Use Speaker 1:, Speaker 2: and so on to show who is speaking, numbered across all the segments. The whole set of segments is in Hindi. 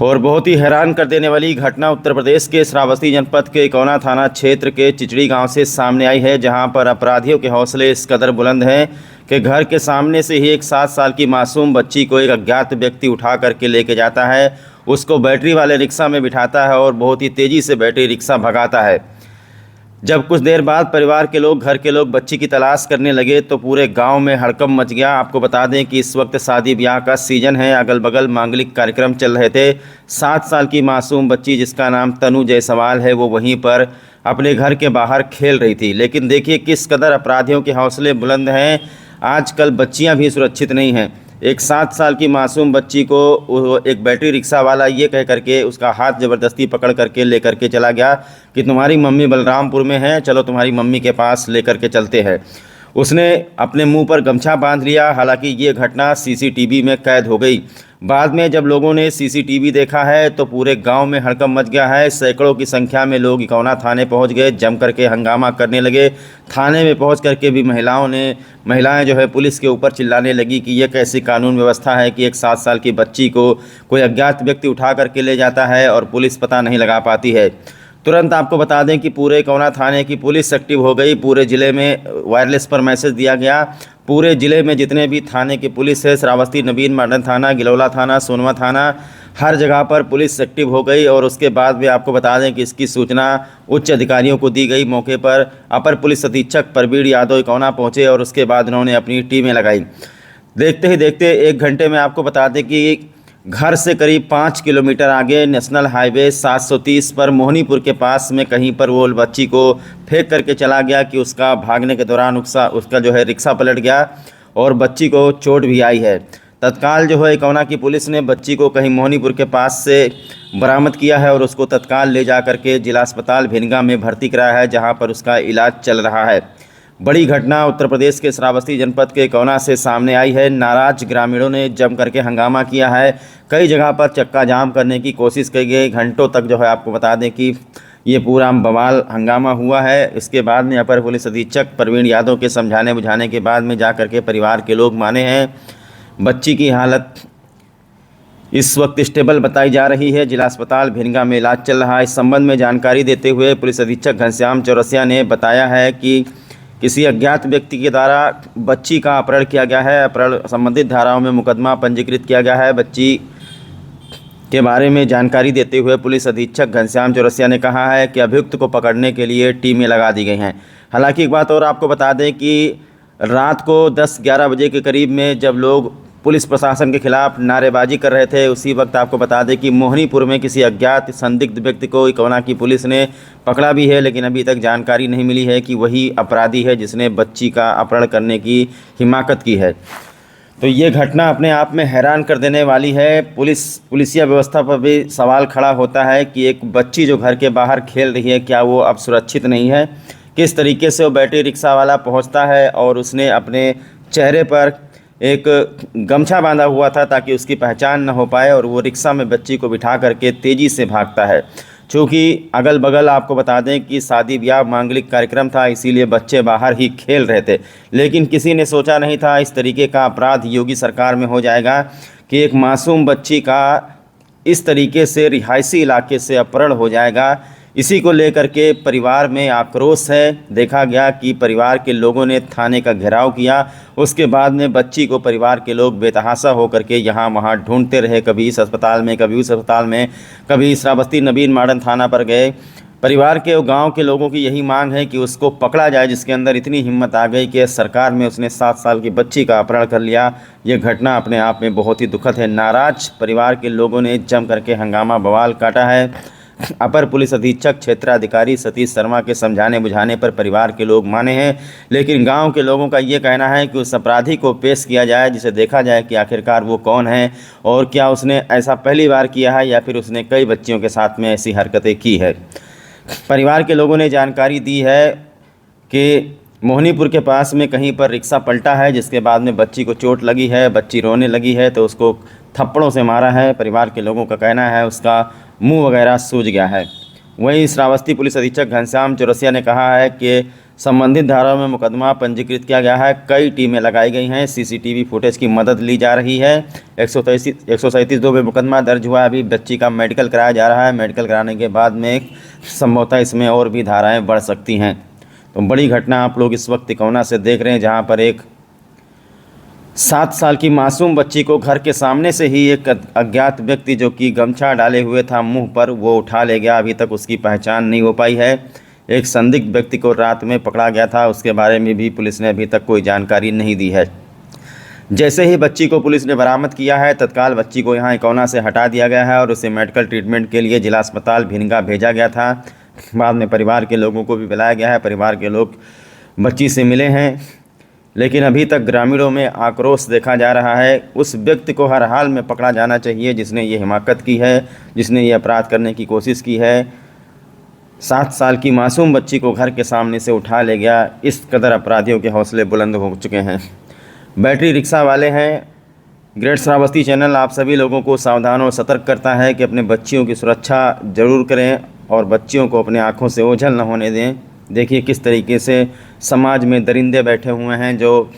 Speaker 1: और बहुत ही हैरान कर देने वाली घटना उत्तर प्रदेश के श्रावस्ती जनपद के इकौना थाना क्षेत्र के चिचड़ी गांव से सामने आई है, जहां पर अपराधियों के हौसले इस कदर बुलंद हैं कि घर के सामने से ही एक 7 साल की मासूम बच्ची को एक अज्ञात व्यक्ति उठा करके लेके जाता है, उसको बैटरी वाले रिक्शा में बिठाता है और बहुत ही तेज़ी से बैटरी रिक्शा भगाता है। जब कुछ देर बाद परिवार के लोग, घर के लोग बच्ची की तलाश करने लगे तो पूरे गांव में हड़कंप मच गया। आपको बता दें कि इस वक्त शादी ब्याह का सीजन है, अगल बगल मांगलिक कार्यक्रम चल रहे थे। 7 साल की मासूम बच्ची जिसका नाम तनु जायसवाल है, वो वहीं पर अपने घर के बाहर खेल रही थी। लेकिन देखिए किस कदर अपराधियों के हौसले बुलंद हैं। आजकल बच्चियां भी सुरक्षित नहीं हैं। एक 7 साल की मासूम बच्ची को एक बैटरी रिक्शा वाला ये कह करके उसका हाथ ज़बरदस्ती पकड़ करके ले करके चला गया कि तुम्हारी मम्मी बलरामपुर में है, चलो तुम्हारी मम्मी के पास ले करके चलते हैं। उसने अपने मुंह पर गमछा बांध लिया। हालांकि ये घटना सीसीटीवी में कैद हो गई। बाद में जब लोगों ने सीसीटीवी देखा है तो पूरे गांव में हड़कंप मच गया है। सैकड़ों की संख्या में लोग इकौना थाने पहुंच गए, जम करके हंगामा करने लगे। थाने में पहुंच करके भी महिलाएं जो है पुलिस के ऊपर चिल्लाने लगी कि ये कैसी कानून व्यवस्था है कि एक 7 साल की बच्ची को कोई अज्ञात व्यक्ति उठा करके ले जाता है और पुलिस पता नहीं लगा पाती है। तुरंत आपको बता दें कि पूरे इकौना थाने की पुलिस एक्टिव हो गई। पूरे ज़िले में वायरलेस पर मैसेज दिया गया। पूरे ज़िले में जितने भी थाने की पुलिस है, श्रावस्ती नवीन मॉडर्न थाना, गिलौला थाना, सोनवा थाना, हर जगह पर पुलिस एक्टिव हो गई। और उसके बाद भी आपको बता दें कि इसकी सूचना उच्च अधिकारियों को दी गई। मौके पर अपर पुलिस अधीक्षक प्रवीण यादव इकौना पहुँचे और उसके बाद उन्होंने अपनी टीमें लगाई। देखते ही देखते 1 घंटे में आपको बता दें कि घर से करीब 5 किलोमीटर आगे नेशनल हाईवे 730 पर मोहनीपुर के पास में कहीं पर वो बच्ची को फेंक करके चला गया कि उसका भागने के दौरान उसका जो है रिक्शा पलट गया और बच्ची को चोट भी आई है। तत्काल जो है इकौना की पुलिस ने बच्ची को कहीं मोहनीपुर के पास से बरामद किया है और उसको तत्काल ले जा करके जिला अस्पताल भिनगा में भर्ती कराया है, जहाँ पर उसका इलाज चल रहा है। बड़ी घटना उत्तर प्रदेश के श्रावस्ती जनपद के इकौना से सामने आई है। नाराज ग्रामीणों ने जम करके हंगामा किया है। कई जगह पर चक्का जाम करने की कोशिश की गई। घंटों तक जो है आपको बता दें कि ये पूरा बवाल हंगामा हुआ है। इसके बाद में अपर पुलिस अधीक्षक प्रवीण यादव के समझाने बुझाने के बाद में जा करके परिवार के लोग माने हैं। बच्ची की हालत इस वक्त स्टेबल बताई जा रही है। जिला अस्पताल भिनगा में इलाज चल रहा है। इस संबंध में जानकारी देते हुए पुलिस अधीक्षक घनश्याम चौरसिया ने बताया है कि किसी अज्ञात व्यक्ति के द्वारा बच्ची का अपहरण किया गया है। अपहरण संबंधित धाराओं में मुकदमा पंजीकृत किया गया है। बच्ची के बारे में जानकारी देते हुए पुलिस अधीक्षक घनश्याम चौरसिया ने कहा है कि अभियुक्त को पकड़ने के लिए टीमें लगा दी गई हैं। हालांकि एक बात और आपको बता दें कि रात को 10-11 बजे के करीब में जब लोग पुलिस प्रशासन के खिलाफ नारेबाजी कर रहे थे, उसी वक्त आपको बता दें कि मोहनीपुर में किसी अज्ञात संदिग्ध व्यक्ति को इकौना की पुलिस ने पकड़ा भी है। लेकिन अभी तक जानकारी नहीं मिली है कि वही अपराधी है जिसने बच्ची का अपहरण करने की हिमाकत की है। तो ये घटना अपने आप में हैरान कर देने वाली है। पुलिसिया व्यवस्था पर भी सवाल खड़ा होता है कि एक बच्ची जो घर के बाहर खेल रही है, क्या वो अब सुरक्षित नहीं है? किस तरीके से वो बैटरी रिक्शा वाला पहुँचता है और उसने अपने चेहरे पर एक गमछा बांधा हुआ था ताकि उसकी पहचान न हो पाए और वो रिक्शा में बच्ची को बिठा करके तेज़ी से भागता है। चूँकि अगल बगल आपको बता दें कि शादी ब्याह मांगलिक कार्यक्रम था, इसीलिए बच्चे बाहर ही खेल रहे थे। लेकिन किसी ने सोचा नहीं था इस तरीके का अपराध योगी सरकार में हो जाएगा कि एक मासूम बच्ची का इस तरीके से रिहायशी इलाके से अपहरण हो जाएगा। इसी को लेकर के परिवार में आक्रोश है। देखा गया कि परिवार के लोगों ने थाने का घेराव किया। उसके बाद में बच्ची को परिवार के लोग बेतहाशा होकर के यहाँ वहाँ ढूंढते रहे, कभी इस अस्पताल में, कभी उस अस्पताल में, कभी श्रावस्ती नवीन मॉडर्न थाना पर गए। परिवार के और गाँव के लोगों की यही मांग है कि उसको पकड़ा जाए, जिसके अंदर इतनी हिम्मत आ गई कि सरकार में उसने 7 साल की बच्ची का अपहरण कर लिया। ये घटना अपने आप में बहुत ही दुखद है। नाराज परिवार के लोगों ने जम करके हंगामा बवाल काटा है। अपर पुलिस अधीक्षक क्षेत्राधिकारी सतीश शर्मा के समझाने बुझाने पर परिवार के लोग माने हैं। लेकिन गांव के लोगों का ये कहना है कि उस अपराधी को पेश किया जाए, जिसे देखा जाए कि आखिरकार वो कौन है और क्या उसने ऐसा पहली बार किया है या फिर उसने कई बच्चियों के साथ में ऐसी हरकतें की है। परिवार के लोगों ने जानकारी दी है कि मोहनीपुर के पास में कहीं पर रिक्शा पलटा है, जिसके बाद में बच्ची को चोट लगी है, बच्ची रोने लगी है तो उसको थप्पड़ों से मारा है। परिवार के लोगों का कहना है उसका मुंह वगैरह सूज गया है। वहीं श्रावस्ती पुलिस अधीक्षक घनश्याम चौरसिया ने कहा है कि संबंधित धाराओं में मुकदमा पंजीकृत किया गया है। कई टीमें लगाई गई हैं, सीसीटीवी फुटेज की मदद ली जा रही है। 137 में मुकदमा दर्ज हुआ है। अभी बच्ची का मेडिकल कराया जा रहा है। मेडिकल कराने के बाद में संभवतः इसमें और भी धाराएं बढ़ सकती हैं। तो बड़ी घटना आप लोग इस वक्त तिकोना से देख रहे हैं, जहां पर एक 7 साल की मासूम बच्ची को घर के सामने से ही एक अज्ञात व्यक्ति जो कि गमछा डाले हुए था मुंह पर, वो उठा ले गया। अभी तक उसकी पहचान नहीं हो पाई है। एक संदिग्ध व्यक्ति को रात में पकड़ा गया था, उसके बारे में भी पुलिस ने अभी तक कोई जानकारी नहीं दी है। जैसे ही बच्ची को पुलिस ने बरामद किया है, तत्काल बच्ची को यहाँ इकौना से हटा दिया गया है और उसे मेडिकल ट्रीटमेंट के लिए जिला अस्पताल भिनगा भेजा गया था। बाद में परिवार के लोगों को भी बुलाया गया है। परिवार के लोग बच्ची से मिले हैं, लेकिन अभी तक ग्रामीणों में आक्रोश देखा जा रहा है। उस व्यक्ति को हर हाल में पकड़ा जाना चाहिए जिसने ये हिमाकत की है, जिसने ये अपराध करने की कोशिश की है। 7 साल की मासूम बच्ची को घर के सामने से उठा ले गया। इस कदर अपराधियों के हौसले बुलंद हो चुके हैं। बैटरी रिक्शा वाले हैं। ग्रेट श्रावस्ती चैनल आप सभी लोगों को सावधान और सतर्क करता है कि अपने बच्चियों की सुरक्षा जरूर करें और बच्चियों को अपने आँखों से ओझल न होने दें। देखिए किस तरीके से समाज में दरिंदे बैठे हुए हैं जो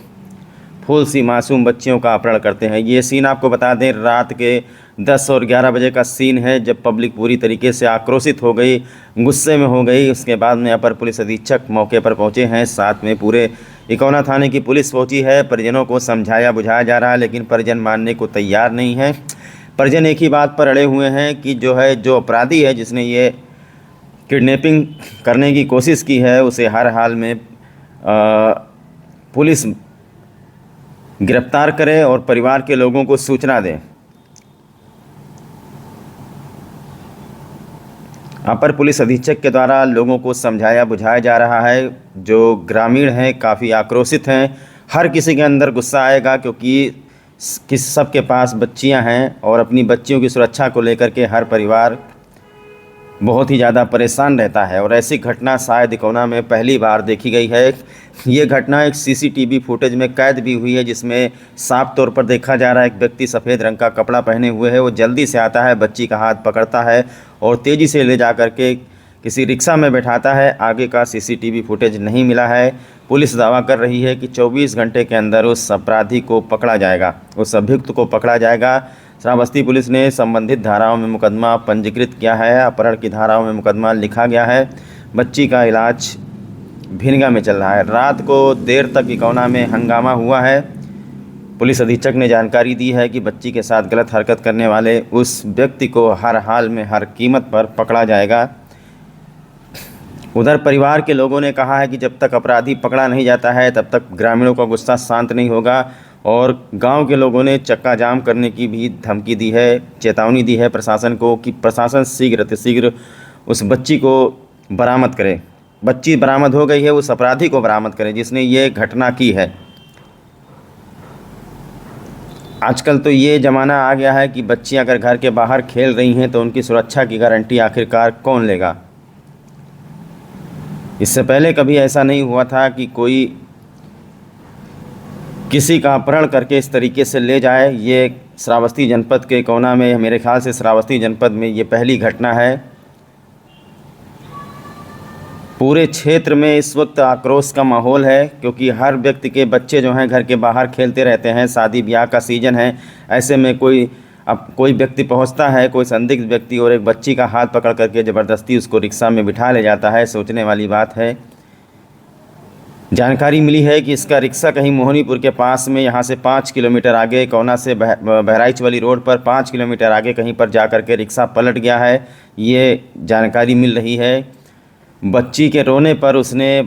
Speaker 1: फूल सी मासूम बच्चियों का अपहरण करते हैं। ये सीन आपको बता दें, रात के 10 और 11 बजे का सीन है, जब पब्लिक पूरी तरीके से आक्रोशित हो गई, गुस्से में हो गई। उसके बाद में अपर पुलिस अधीक्षक मौके पर पहुंचे हैं, साथ में पूरे इकौना थाने की पुलिस पहुंची है। परिजनों को समझाया बुझाया जा रहा है, लेकिन परिजन मानने को तैयार नहीं है। परिजन एक ही बात पर अड़े हुए हैं कि जो अपराधी है, जिसने ये किडनैपिंग करने की कोशिश की है, उसे हर हाल में पुलिस गिरफ्तार करे और परिवार के लोगों को सूचना दें। अपर पुलिस अधीक्षक के द्वारा लोगों को समझाया बुझाया जा रहा है। जो ग्रामीण हैं काफ़ी आक्रोशित हैं। हर किसी के अंदर गुस्सा आएगा, क्योंकि सबके पास बच्चियां हैं और अपनी बच्चियों की सुरक्षा को लेकर के हर परिवार बहुत ही ज़्यादा परेशान रहता है। और ऐसी घटना शायद इकौना में पहली बार देखी गई है। ये घटना एक सीसीटीवी फुटेज में कैद भी हुई है, जिसमें साफ तौर पर देखा जा रहा है एक व्यक्ति सफ़ेद रंग का कपड़ा पहने हुए है। वो जल्दी से आता है, बच्ची का हाथ पकड़ता है और तेज़ी से ले जा कर के किसी रिक्शा में बैठाता है। आगे का सीसीटीवी फुटेज नहीं मिला है। पुलिस दावा कर रही है कि 24 घंटे के अंदर उस अपराधी को पकड़ा जाएगा, उस अभियुक्त को पकड़ा जाएगा। श्रावस्ती पुलिस ने संबंधित धाराओं में मुकदमा पंजीकृत किया है। अपहरण की धाराओं में मुकदमा लिखा गया है। बच्ची का इलाज भिनगा में चल रहा है। रात को देर तक इकौना में हंगामा हुआ है। पुलिस अधीक्षक ने जानकारी दी है कि बच्ची के साथ गलत हरकत करने वाले उस व्यक्ति को हर हाल में हर कीमत पर पकड़ा जाएगा। उधर परिवार के लोगों ने कहा है कि जब तक अपराधी पकड़ा नहीं जाता है, तब तक ग्रामीणों का गुस्सा शांत नहीं होगा। और गांव के लोगों ने चक्का जाम करने की भी धमकी दी है, चेतावनी दी है प्रशासन को कि प्रशासन शीघ्र उस बच्ची को बरामद करे। बच्ची बरामद हो गई है, उस अपराधी को बरामद करें जिसने ये घटना की है। आजकल तो ये ज़माना आ गया है कि बच्चियां अगर घर के बाहर खेल रही हैं तो उनकी सुरक्षा की गारंटी आखिरकार कौन लेगा। इससे पहले कभी ऐसा नहीं हुआ था कि कोई किसी का अपहरण करके इस तरीके से ले जाए। ये श्रावस्ती जनपद के इकौना में, मेरे ख्याल से श्रावस्ती जनपद में ये पहली घटना है। पूरे क्षेत्र में इस वक्त आक्रोश का माहौल है, क्योंकि हर व्यक्ति के बच्चे जो हैं घर के बाहर खेलते रहते हैं। शादी ब्याह का सीज़न है, ऐसे में कोई व्यक्ति पहुंचता है, कोई संदिग्ध व्यक्ति, और एक बच्ची का हाथ पकड़ करके ज़बरदस्ती उसको रिक्शा में बिठा ले जाता है। सोचने वाली बात है। जानकारी मिली है कि इसका रिक्शा कहीं मोहनीपुर के पास में, यहाँ से 5 किलोमीटर आगे, इकौना से बहराइच वाली रोड पर 5 किलोमीटर आगे कहीं पर जा कर के रिक्शा पलट गया है। ये जानकारी मिल रही है। बच्ची के रोने पर उसने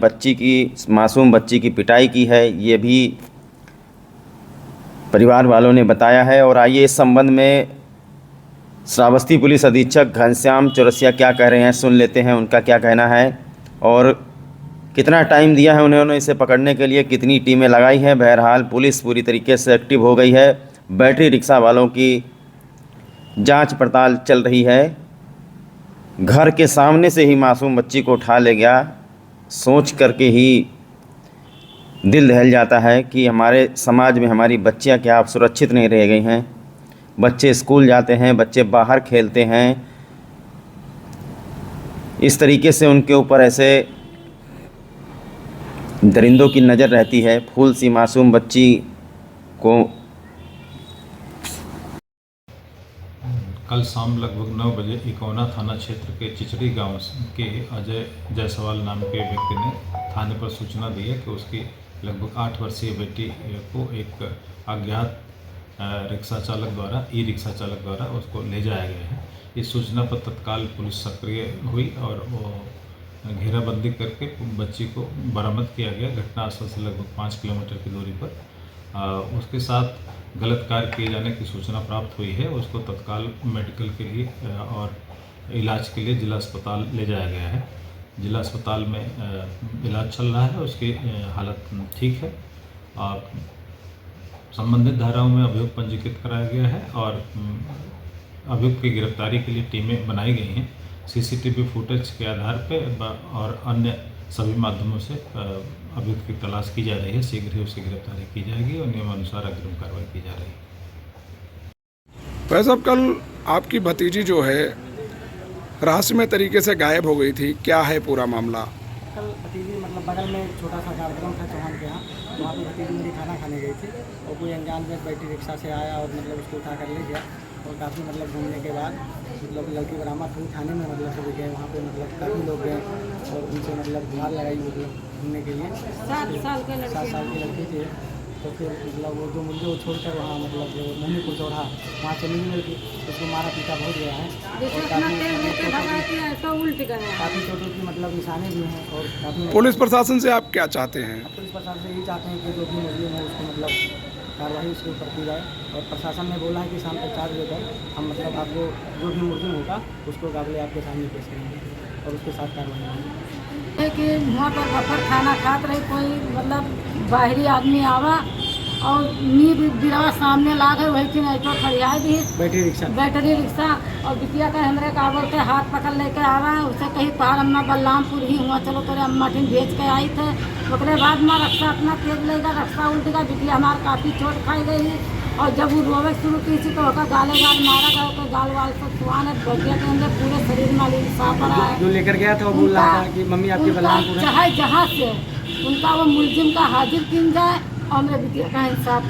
Speaker 1: मासूम बच्ची की पिटाई की है, ये भी परिवार वालों ने बताया है। और आइए इस संबंध में श्रावस्ती पुलिस अधीक्षक घनश्याम चौरसिया क्या कह रहे हैं, सुन लेते हैं उनका क्या कहना है और कितना टाइम दिया है उन्होंने इसे पकड़ने के लिए, कितनी टीमें लगाई हैं। बहरहाल पुलिस पूरी तरीके से एक्टिव हो गई है। बैटरी रिक्शा वालों की जांच पड़ताल चल रही है। घर के सामने से ही मासूम बच्ची को उठा ले गया। सोच करके ही दिल दहल जाता है कि हमारे समाज में हमारी बच्चियां क्या अब सुरक्षित नहीं रह गई हैं। बच्चे स्कूल जाते हैं, बच्चे बाहर खेलते हैं, इस तरीके से उनके ऊपर ऐसे दरिंदों की नज़र रहती है। फूल सी मासूम बच्ची को
Speaker 2: कल शाम लगभग 9 बजे इकौना थाना क्षेत्र के चिचड़ी गांव के अजय जायसवाल नाम के व्यक्ति ने थाने पर सूचना दी है कि उसकी लगभग 8 वर्षीय बेटी को एक अज्ञात रिक्शा चालक द्वारा उसको ले जाया गया है। इस सूचना पर तत्काल पुलिस सक्रिय हुई और वो घेराबंदी करके बच्ची को बरामद किया गया। घटनास्थल से लगभग 5 किलोमीटर की दूरी पर उसके साथ गलत कार्य किए जाने की सूचना प्राप्त हुई है। उसको तत्काल मेडिकल के लिए और इलाज के लिए जिला अस्पताल ले जाया गया है। जिला अस्पताल में इलाज चल रहा है, उसकी हालत ठीक है और संबंधित धाराओं में अभियोग पंजीकृत कराया गया है और अभियुक्त की गिरफ्तारी के लिए टीमें बनाई गई हैं। सीसीटीवी फुटेज के आधार पर और अन्य सभी माध्यमों से अभियुक्त की तलाश की जा रही है। शीघ्र ही उसकी गिरफ्तारी की जाएगी और नियमानुसार अग्रिम कार्रवाई की जा रही है।
Speaker 3: भाई साहब, कल आपकी भतीजी जो है रहस्यमय तरीके से गायब हो गई थी, क्या है पूरा मामला?
Speaker 4: कल भतीजी मतलब बगल में एक छोटा सा कार्यक्रम था चौहान के यहाँ, वहाँ पे भतीजी मेरी खाना खाने गई थी और कोई अनजान व्यक्ति बैटरी रिक्शा से आया और मतलब उसको उठा कर ले गया और काफ़ी मतलब घूमने के बाद मतलब लड़की बरामद हुई थाने में। मतलब सभी गए वहाँ पे, मतलब काफ़ी लोग गए और उनसे मतलब गुहार लगाई मतलब घूमने के लिए। 7 साल की लड़की थी। तो फिर मतलब वो जो मुझे वो छोड़कर वहाँ मतलब जो मोहनीपुर चौराहा वहाँ चली गई लड़की, उसको मारा पीटा बहुत गया है और काफ़ी चोटों की मतलब निशाने भी हैं और काफ़ी।
Speaker 3: पुलिस प्रशासन से आप क्या चाहते हैं?
Speaker 4: पुलिस प्रशासन से यही चाहते हैं कि जो भी मुजरिम है उसको मतलब कार्रवाई उसके ऊपर की जाए और प्रशासन ने बोला है कि शाम तक 4 बजे तक हम मतलब आपको जो भी मुजरिम होगा उसको काबिल आपके सामने पेश करेंगे और उसके साथ कार्रवाई होगी।
Speaker 5: कि वहाँ पर बफर खाना खात रही, कोई मतलब बाहरी आदमी आवा और नींद बिरा सामने ला गए, वही चीज ऐटो खड़िया दी बैटरी रिक्शा और बिटिया का हमरे का बोलते हाथ पकड़ लेके आवा। उसे कहीं पार अम्मा बलरामपुर ही हुआ, चलो तेरे अम्मा ठीक भेज के आई थे। उसके बाद माँ रक्षा अपना तेज लेगा, रक्षा उल्ट का बिटिया हमारे काफ़ी चोट खाई गई और जब वो रोवे शुरू की थी तो उसका गाले गाल मारा गया, तो गाल वाल से सुहान है बटिया के अंदर पूरे शरीर में साफ पड़ा है।
Speaker 4: जो लेकर गया था वो बोल रहा था कि मम्मी आपकी बलरामपुर
Speaker 5: चाहे जहाँ से उनका वो मुलजिम का हाजिर किन जाए और मेरे बिटिया का इंसाफ